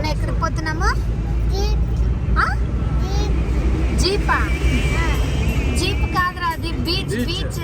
నాన్న ఎక్కడికి పోతున్నాము? జీపా? జీప్ కాదురా, అది బీచ్. బీచ్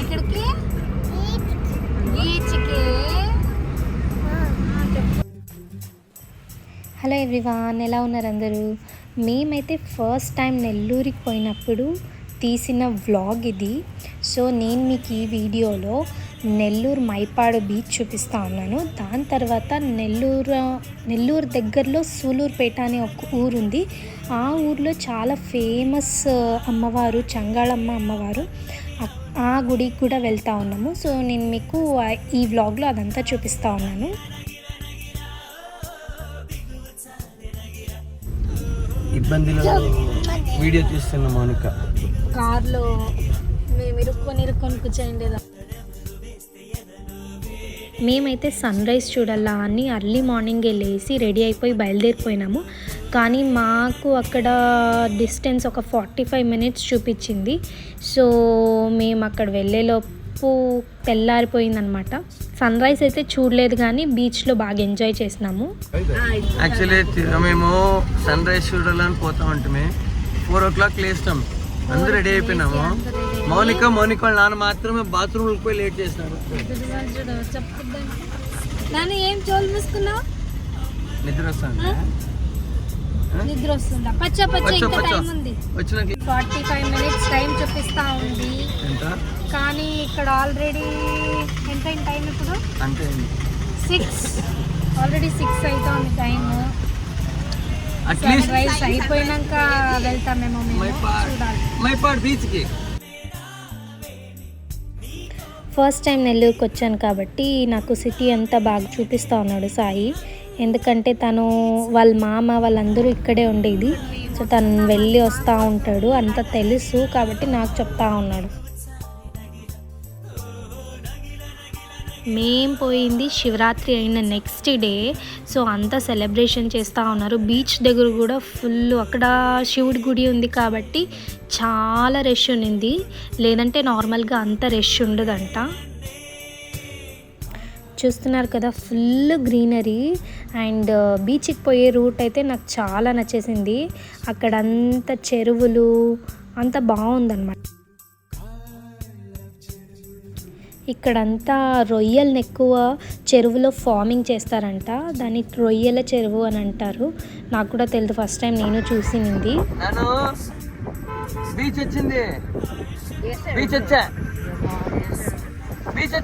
ఎక్కడికి? బీచ్కి. హలో ఎవ్రీవాన్, ఎలా ఉన్నారు అందరూ? మేమైతే ఫస్ట్ టైం నెల్లూరుకి పోయినప్పుడు తీసిన వ్లాగ్ ఇది. సో నేను మీకు ఈ వీడియోలో నెల్లూరు మైపాడు బీచ్ చూపిస్తూ ఉన్నాను. దాని తర్వాత నెల్లూరు దగ్గరలో సూలూరుపేట అనే ఒక ఊరు ఉంది. ఆ ఊర్లో చాలా ఫేమస్ అమ్మవారు చంగాళమ్మ అమ్మవారు, ఆ గుడికి కూడా వెళ్తూ ఉన్నాము. సో నేను మీకు ఈ వ్లాగ్లో అదంతా చూపిస్తూ ఉన్నాను. ఇబ్బందిలో వీడియో తీస్తున్న మౌనిక కార్లో మేము ఇరుక్కొని కూర్చోండి. మేమైతే సన్ రైజ్ చూడాలా అని అర్లీ మార్నింగే లేచి రెడీ అయిపోయి బయలుదేరిపోయినాము. కానీ మాకు అక్కడ డిస్టెన్స్ ఒక 45 minutes చూపించింది. సో మేము అక్కడ వెళ్ళేలోపు తెల్లారిపోయిందనమాట. సన్ రైజ్ అయితే చూడలేదు కానీ బీచ్లో బాగా ఎంజాయ్ చేసినాము. యాక్చువల్లీ మేము సన్ రైజ్ చూడాలని పోతా ఉంటే 4 o'clock లేస్తాం. అందరూ రెడీ అయిపోయినాము. మౌనిక వాళ్ళ నాన్న మాత్రమే బాత్రూమ్కి పోయి లేట్ చేసినారు. ఏం చోలు మూసుకున్నావు? నిద్ర వస్తుంది. నిద్ర వస్తుందా? పచ్చ ఇంకా టైం ఉంది. 45 minutes టైం చూపిస్తా ఉంది. కానీ ఇక్కడ ఆల్రెడీ ఎంత టైం ఇప్పుడు? అంతే 6. ఆల్రెడీ 6 అవుతుంది టైము. సన్ రైజ్ అయిపోయినాక వెళ్తామేమో మైపాడు బీచ్కి. ఫస్ట్ టైం నెల్లూరుకి వచ్చాను కాబట్టి నాకు సిటీ అంతా బాగా చూపిస్తూ ఉన్నాడు సాయి. ఎందుకంటే తను వాళ్ళ మామ వాళ్ళందరూ ఇక్కడే ఉండేది. సో తను వెళ్ళి వస్తూ ఉంటాడు, అంత తెలుసు కాబట్టి నాకు చెప్తా ఉన్నాడు. మేం పోయింది శివరాత్రి అయిన నెక్స్ట్ డే. సో అంతా సెలబ్రేషన్ చేస్తూ ఉన్నారు. బీచ్ దగ్గర కూడా ఫుల్, అక్కడ శివుడి గుడి ఉంది కాబట్టి చాలా రష్ ఉన్నింది. లేదంటే నార్మల్గా అంత రష్ ఉండదంట. చూస్తున్నారు కదా, ఫుల్ గ్రీనరీ. అండ్ బీచ్కి పోయే రూట్ అయితే నాకు చాలా నచ్చేసింది. అక్కడ అంత చెరువులు అంత బాగుందన్నమాట. ఇక్కడంతా రొయ్యలను ఎక్కువ చెరువులో ఫార్మింగ్ చేస్తారంట. దాన్ని రొయ్యల చెరువు అని అంటారు. నాకు కూడా తెలియదు, ఫస్ట్ టైం నేను చూసింది. బీచ్ వచ్చింది. బీచ్ వచ్చా. బీచ్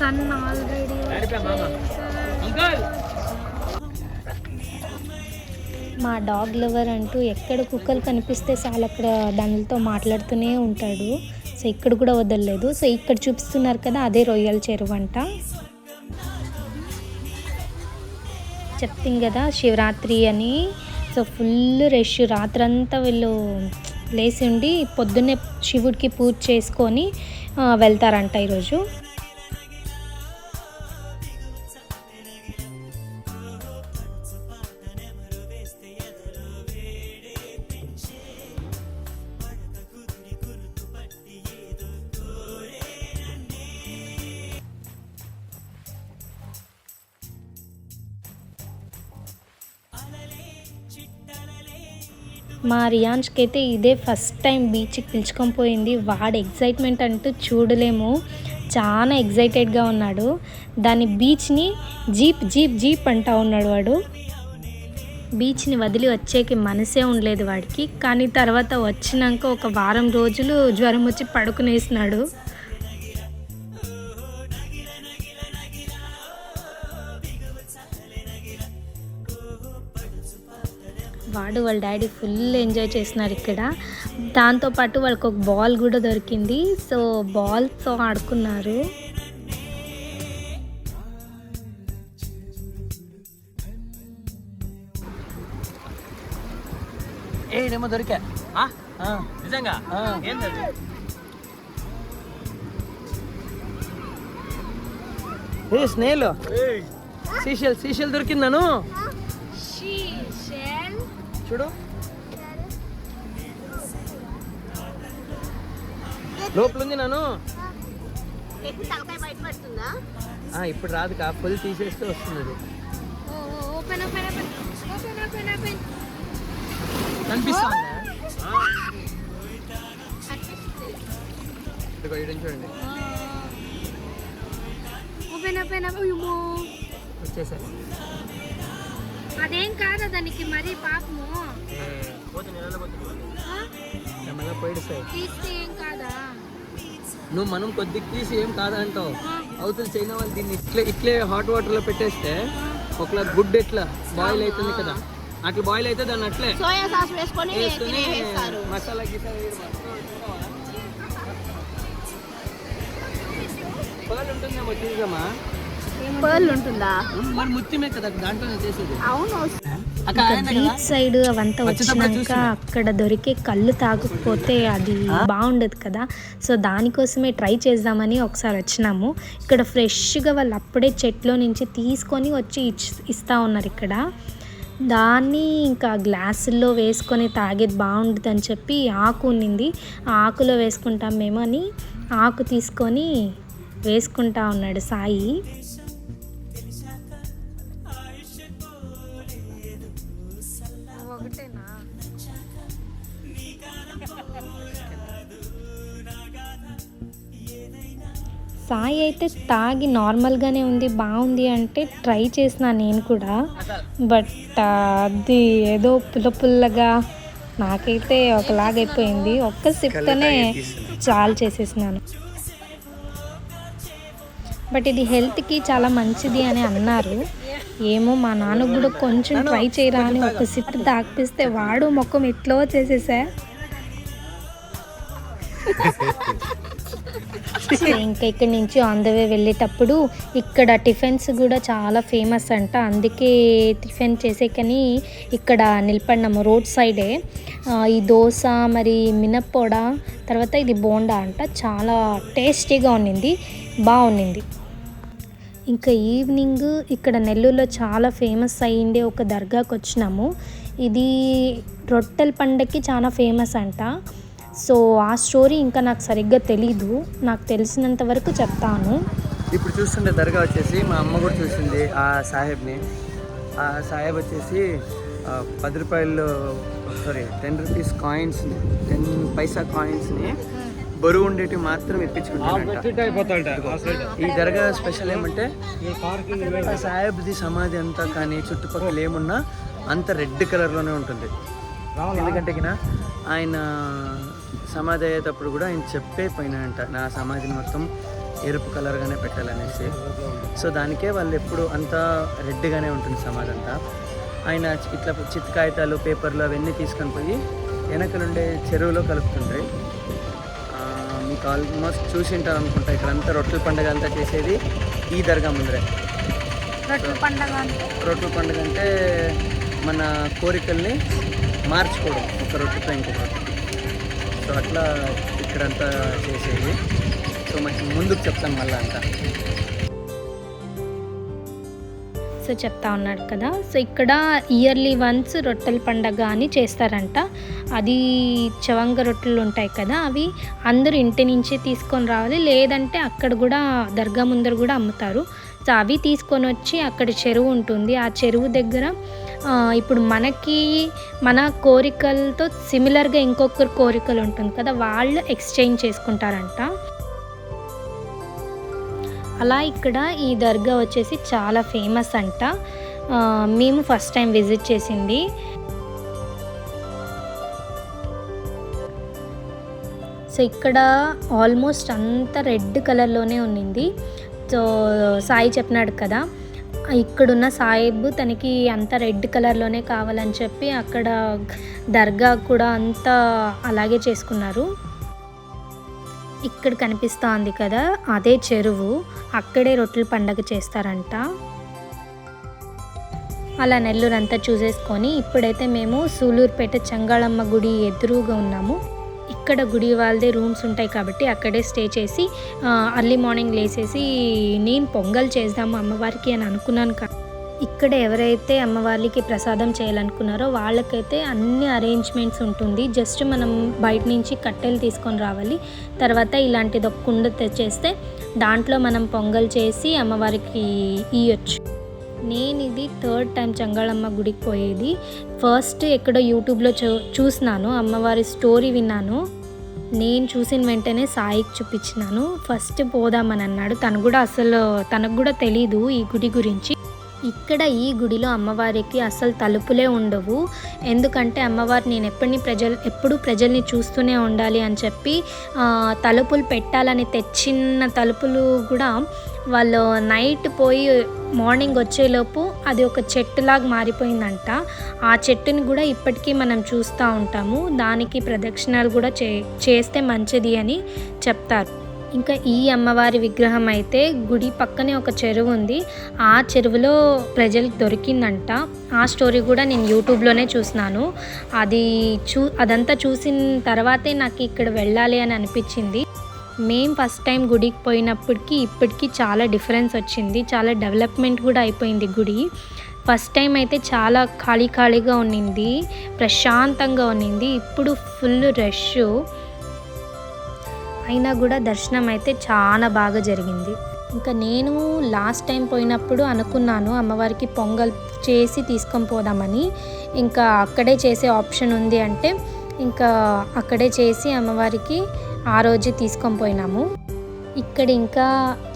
సన్ ఆల్రెడీ మా డాగ్ లవర్ అంటూ ఎక్కడ కుక్కలు కనిపిస్తే చాలు అక్కడ దానితో మాట్లాడుతూనే ఉంటాడు. సో ఇక్కడ కూడా వదలలేదు. సో ఇక్కడ చూపిస్తున్నారు కదా, అదే రొయ్యల చెరువు అంట. చెప్తాం కదా శివరాత్రి అని. So full rush. రాత్రంతా వీళ్ళు లేచి ఉండి పొద్దున్నే శివుడికి పూజ చేసుకొని వెళ్తారంట ఈరోజు. మా రియాన్స్కి అయితే ఇదే ఫస్ట్ టైం బీచ్కి పిలుచుకొని పోయింది. వాడు ఎగ్జైట్మెంట్ అంటూ చూడలేము, చాలా ఎగ్జైటెడ్గా ఉన్నాడు. దాని బీచ్ని జీప్ జీప్ జీప్ అంటూ ఉన్నాడు వాడు. బీచ్ని వదిలి వచ్చేకి మనసే ఉండలేదు వాడికి. కానీ తర్వాత వచ్చినాక ఒక వారం రోజులు జ్వరం వచ్చి పడుకునేసినాడు. వాడు వాళ్ళ డాడీ ఫుల్ ఎంజాయ్ చేస్తున్నారు ఇక్కడ. దాంతోపాటు వాళ్ళకి ఒక బాల్ కూడా దొరికింది. సో బాల్తో ఆడుకున్నారు. ఏమో దొరికా నిజంగా. స్నేల్ సీషెల్ దొరికిందాను చూడు. లోపల ఉంది నాను. ఇప్పుడు రాదు కా, ఫుల్ తీసేస్తే వస్తుంది అది. Open open open open open open. కనిపిస్తుందా? ఇదిగో ఈడ చూడండి. ఓపెన్ ఓపెన్ అయ్యో వచ్చేసారి. అదేం కాదా దానికి మరి పాపము పోతే నెలలో మళ్ళీ పోయిస్తాయి. తీస్తే ఏం కాదా? నువ్వు మనం కొద్దిగా తీసి ఏం కాదా అంటావు. అవతల చైనా వాళ్ళు దీన్ని ఇట్లే హాట్ వాటర్లో పెట్టేస్తే ఒకలా గుడ్ ఎట్లా బాయిల్ అవుతుంది కదా, అట్లా బాయిల్ అయితే దాన్ని అట్లే సోయా సాస్ వేసుకొని మసాలా గీసాలా పర్ల్ ఉంటుందేమో చూద్దామా. పర్ల్ ఉంటుందా? మరి ముత్యమే కదా దాంట్లోనే చేసేది. అవును. బీచ్ సైడ్ అవంతా వచ్చినాక అక్కడ దొరికే కళ్ళు తాగకపోతే అది బాగుండదు కదా. సో దానికోసమే ట్రై చేద్దామని ఒకసారి వచ్చినాము. ఇక్కడ ఫ్రెష్గా వాళ్ళు అప్పుడే చెట్లో నుంచి తీసుకొని వచ్చి ఇస్తూ ఉన్నారు ఇక్కడ. దాన్ని ఇంకా గ్లాసుల్లో వేసుకొని తాగేది బాగుంటుంది అని చెప్పి ఆకు ఉన్నింది, ఆ ఆకులో వేసుకుంటాం మేము అని ఆకు తీసుకొని వేసుకుంటా ఉన్నాడు సాయి. ఒకటేనా? సాయి అయితే తాగి నార్మల్గానే ఉంది, బాగుంది అంటే ట్రై చేసిన నేను కూడా. బట్ అది ఏదో పుల్లగా నాకైతే ఒకలాగైపోయింది. ఒక్క సిప్తోనే చాలు చేసేసినాను. బట్ ఇది హెల్త్కి చాలా మంచిది అని అన్నారు. ఏమో మా నాన్న కూడా కొంచెం ట్రై చేయరా అని ఒక సిప్ తాగిపిస్తే వాడు మొక్కం ఎట్లో చేసేసా. ఇంకా ఇక్కడి నుంచి ఆన్ ద వే వెళ్ళేటప్పుడు ఇక్కడ టిఫిన్స్ కూడా చాలా ఫేమస్ అంట. అందుకే టిఫిన్ చేసేకని ఇక్కడ నిలబడినాము రోడ్ సైడే. ఈ దోశ మరి మినప్పొడ తర్వాత ఇది బోండా అంట, చాలా టేస్టీగా ఉన్నింది, బాగుండింది. ఇంకా ఈవినింగ్ ఇక్కడ నెల్లూరులో చాలా ఫేమస్ అయ్యిండే ఒక దర్గాకి వచ్చినాము. ఇది రొట్టెల పండగకి చాలా ఫేమస్ అంట. సో ఆ స్టోరీ ఇంకా నాకు సరిగ్గా తెలీదు, నాకు తెలిసినంత వరకు చెప్తాను. ఇప్పుడు చూస్తుంటే దర్గా వచ్చేసి మా అమ్మ కూడా చూసింది ఆ సాహెబ్ని. ఆ సాహెబ్ వచ్చేసి 10 రూపాయలు 10 రూపీస్ కాయిన్స్ని, 10 పైసా కాయిన్స్ని బరువు ఉండేటివి మాత్రం ఇప్పించుకుంటారంట. ఈ దర్గా స్పెషల్ ఏమంటే సాహెబ్ది సమాధి అంతా కానీ చుట్టుపక్కల ఏమున్నా అంత రెడ్ కలర్లోనే ఉంటుంది. ఎందుకంటే ఆయన సమాధి అయ్యేటప్పుడు కూడా ఆయన చెప్పే పోయినాయంట, నా సమాధిని మొత్తం ఎరుపు కలర్గానే పెట్టాలనేసి. సో దానికే వాళ్ళు ఎప్పుడు అంతా రెడ్గానే ఉంటుంది సమాధి అంతా. ఆయన ఇట్లా చిత్తు కాగితాలు పేపర్లు అవన్నీ తీసుకొని పోయి వెనకలుండే చెరువులో కలుపుతుండ్రి. మీకు ఆల్మోస్ట్ చూసి ఉంటారు అనుకుంటా. ఇక్కడంతా రొట్టెల పండుగ అంతా చేసేది ఈ దర్గా ముందరే. రొట్టెల పండుగ అంటే మన కోరికల్ని మార్చుకోవడం ఒక రొట్టెతో ఇంకొక రొట్టె. సో అట్లా ఇక్కడంతా చేసేది. సో మంచి ముందుకు చెప్తాను మళ్ళీ అంతా. సో చెప్తా ఉన్నాడు కదా. సో ఇక్కడ ఇయర్లీ వన్స్ రొట్టెల పండగ అని చేస్తారంట. అది చవంగ రొట్టెలు ఉంటాయి కదా, అవి అందరూ ఇంటి నుంచి తీసుకొని రావాలి, లేదంటే అక్కడ కూడా దర్గా ముందర కూడా అమ్ముతారు. సో అవి తీసుకొని వచ్చి అక్కడ చెరువు ఉంటుంది, ఆ చెరువు దగ్గర ఇప్పుడు మన కోరికలతో సిమిలర్గా ఇంకొకరి కోరికలు ఉంటుంది కదా, వాళ్ళు ఎక్స్చేంజ్ చేసుకుంటారంట. అలా ఇక్కడ ఈ దర్గా వచ్చేసి చాలా ఫేమస్ అంట. మేము ఫస్ట్ టైం విజిట్ చేసింది. సో ఇక్కడ ఆల్మోస్ట్ అంతా రెడ్ కలర్లోనే ఉన్నింది. సో సాయి చెప్పినాడు కదా, ఇక్కడున్న సాయిబ్ తనకి అంత రెడ్ కలర్లోనే కావాలని చెప్పి అక్కడ దర్గా కూడా అంతా అలాగే చేసుకున్నారు. ఇక్కడ కనిపిస్తోంది కదా, అదే చెరువు, అక్కడే రొట్టెల పండగ చేస్తారంట. అలా నెల్లూరు అంతా చూసేసుకొని ఇప్పుడైతే మేము సూలూరుపేట చెంగాళమ్మ గుడి ఎదురుగా ఉన్నాము. ఇక్కడ గుడి వాళ్ళదే రూమ్స్ ఉంటాయి కాబట్టి అక్కడే స్టే చేసి అర్లీ మార్నింగ్ లేసేసి నేను పొంగల్ చేద్దాము అమ్మవారికి అని అనుకున్నాను. ఇక్కడ ఎవరైతే అమ్మవారికి ప్రసాదం చేయాలనుకున్నారో వాళ్ళకైతే అన్ని అరేంజ్మెంట్స్ ఉంటుంది. జస్ట్ మనం బయట నుంచి కట్టెలు తీసుకొని రావాలి. తర్వాత ఇలాంటిది ఒక కుండ తెచ్చేస్తే దాంట్లో మనం పొంగల్ చేసి అమ్మవారికి ఇవ్వచ్చు. నేను ఇది 3rd టైం చంగాళమ్మ గుడికి పోయేది. ఫస్ట్ ఎక్కడో యూట్యూబ్లో చూసినాను, అమ్మవారి స్టోరీ విన్నాను. నేను చూసిన వెంటనే సాయికి చూపించినాను. ఫస్ట్ పోదామని అన్నాడు. తనకు కూడా తెలీదు ఈ గుడి గురించి. ఇక్కడ ఈ గుడిలో అమ్మవారికి అసలు తలుపులే ఉండవు. ఎందుకంటే అమ్మవారు నేను ఎప్పుడు ప్రజల్ని చూస్తూనే ఉండాలి అని చెప్పి తలుపులు పెట్టాలని తెచ్చిన తలుపులు కూడా వాళ్ళు నైట్ పోయి మార్నింగ్ వచ్చేలోపు అది ఒక చెట్టులాగా మారిపోయిందంట. ఆ చెట్టుని కూడా ఇప్పటికీ మనం చూస్తూ ఉంటాము. దానికి ప్రదక్షిణాలు కూడా చేస్తే మంచిది అని చెప్తారు. ఇంకా ఈ అమ్మవారి విగ్రహం అయితే గుడి పక్కనే ఒక చెరువు ఉంది. ఆ చెరువులో ప్రజలకు దొరికిందంట. ఆ స్టోరీ కూడా నేను యూట్యూబ్లోనే చూసినాను. అదంతా చూసిన తర్వాతే నాకు ఇక్కడ వెళ్ళాలి అని అనిపించింది. మేము ఫస్ట్ టైం గుడికి పోయినప్పటికీ ఇప్పటికీ చాలా డిఫరెన్స్ వచ్చింది. చాలా డెవలప్మెంట్ కూడా అయిపోయింది గుడి. ఫస్ట్ టైం అయితే చాలా ఖాళీగా ఉన్నింది, ప్రశాంతంగా ఉన్నింది. ఇప్పుడు ఫుల్ రష్ అయినా కూడా దర్శనం అయితే చాలా బాగా జరిగింది. ఇంకా నేను లాస్ట్ టైం పోయినప్పుడు అనుకున్నాను అమ్మవారికి పొంగల్ చేసి తీసుకొని పోదామని. ఇంకా అక్కడే చేసే ఆప్షన్ ఉంది అంటే ఇంకా అక్కడే చేసి అమ్మవారికి ఆ రోజు తీసుకొని పోయినాము. ఇక్కడ ఇంకా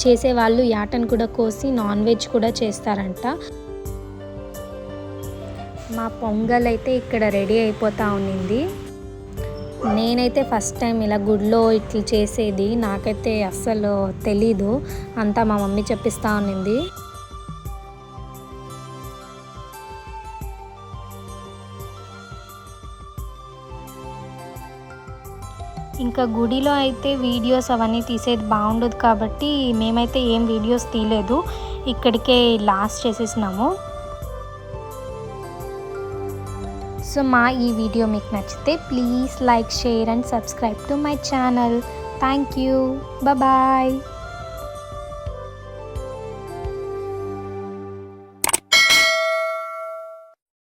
చేసేవాళ్ళు యాటను కూడా కోసి నాన్ వెజ్ కూడా చేస్తారంట. మా పొంగల్ అయితే ఇక్కడ రెడీ అయిపోతూ ఉన్నింది. నేనైతే ఫస్ట్ టైం ఇలా గుడిలో ఇట్లా చేసేది నాకైతే అస్సలు తెలీదు. అంతా మా మమ్మీ చెప్పిస్తూ ఉన్నింది. ఇంకా గుడిలో అయితే వీడియోస్ అవన్నీ తీసేది బాగుండదు కాబట్టి మేమైతే ఏం వీడియోస్ తీయలేదు, ఇక్కడికే లాస్ట్ చేసేసినాము. సో మా ఈ వీడియో మీకు నచ్చితే please like, share and subscribe to my channel. Thank you. Bye.